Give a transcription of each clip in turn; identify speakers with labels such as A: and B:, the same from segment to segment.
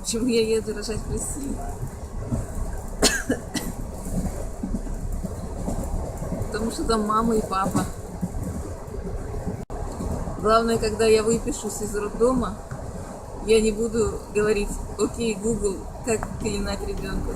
A: Почему я еду рожать в России? Потому что там мама и папа. Главное, когда я выпишусь из роддома, я не буду говорить: окей, Google, как пеленать ребенка.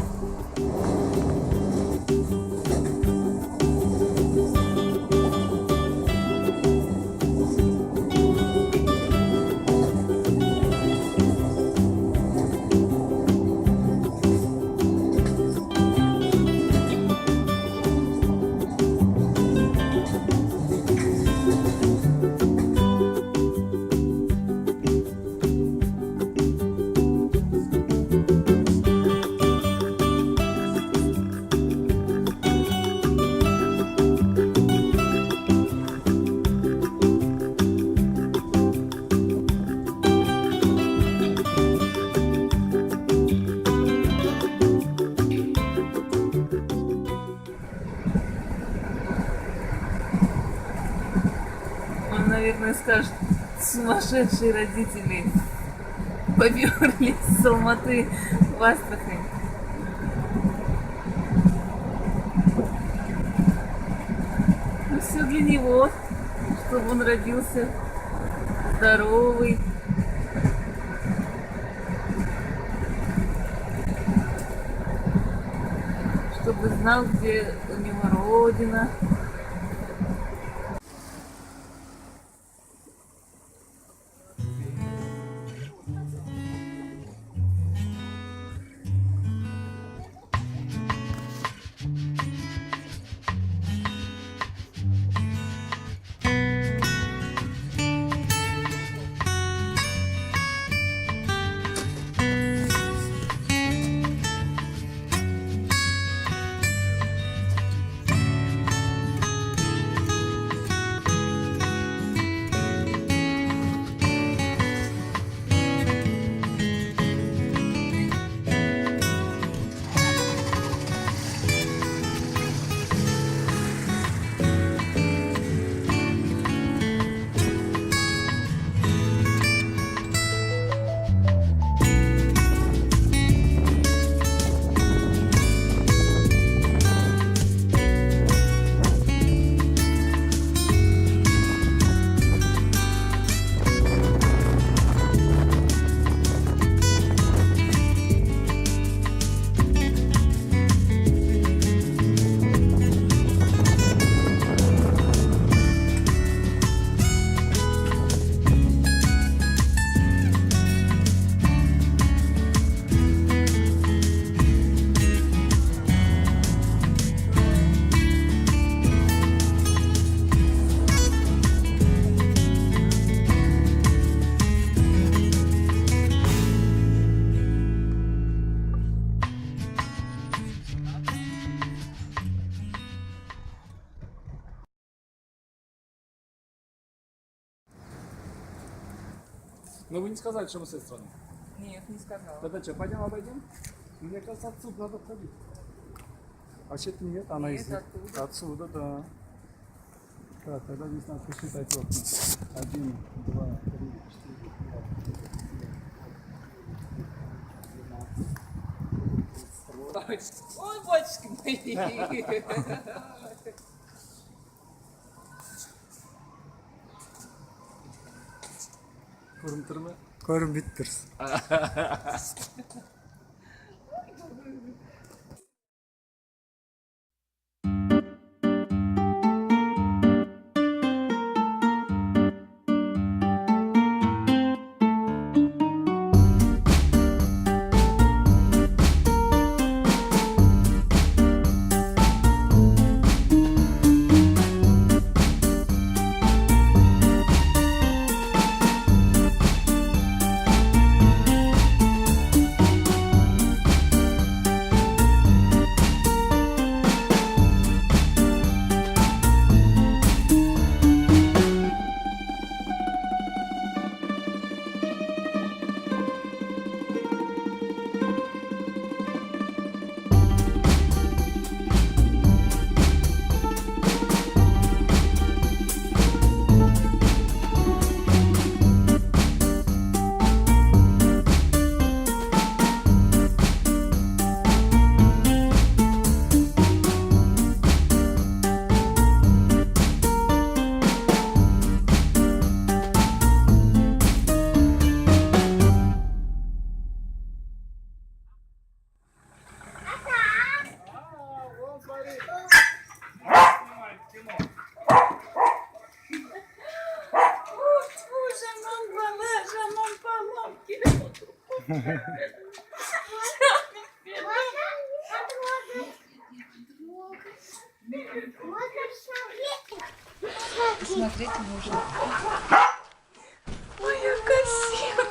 A: Он, наверное, скажет: сумасшедшие родители поперлись с Алматы в Астрахань. Ну все для него, чтобы он родился здоровый. Чтобы знал, где у него родина.
B: Но вы не сказали, что мы с этой стороны.
A: Нет, не сказала.
B: Тогда что, пойдем обойдем? Мне кажется, отсюда надо обходить. А что-то нет, она
A: Нет,
B: из...
A: оттуда.
B: Отсюда, да. Так, тогда здесь надо посчитать окна. 1, 2, 3, 4, 5, 12.
A: Ой, батюшки мои!
B: Көрінтірме?
C: Көрінбейт тұрсыз. Посмотреть можно. Ой, я красиво.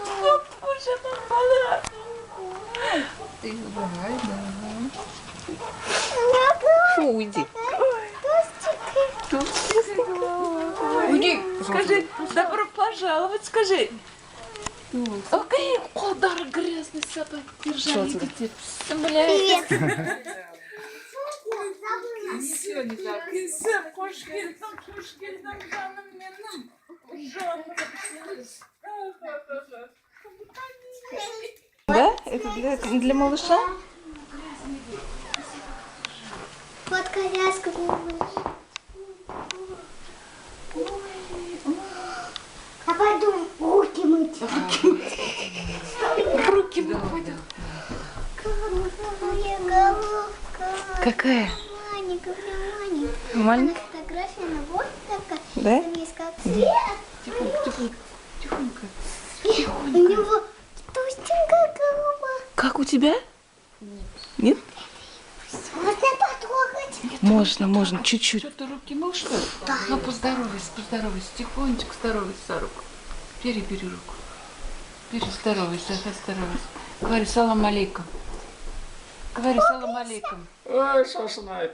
C: Боже, попала. Ты убирай, да. Фу, уйди. Уйди. Скажи, добро пожаловать, скажи. Окей, қолдары грязный собак. Держали, идите. Блядь.
A: Ничего не так. Güzel, hoş geldin canım benim. Canım.
C: Да? Это для малыша?
D: Вот коляска. А потом руки мыть.
C: Руки выходят.
D: Моя головка.
C: Какая?
D: Маленькая, маленькая.
C: Маленькая?
D: Фотография на вот такая.
C: Да?
D: Там есть как цвет.
C: Тихонько, тихонько.
D: У него толстенькая голова.
C: Как у тебя? Нет?
D: Можно потрогать?
C: Можно, чуть-чуть. Что, ты руки мыл, что ли? Ну, поздоровайся, тихонечко здоровайся за руку. Бери руку. Бери, здоровайся. Говори салам алейкум. Говори салам алейкум.
B: Ой, шашнай.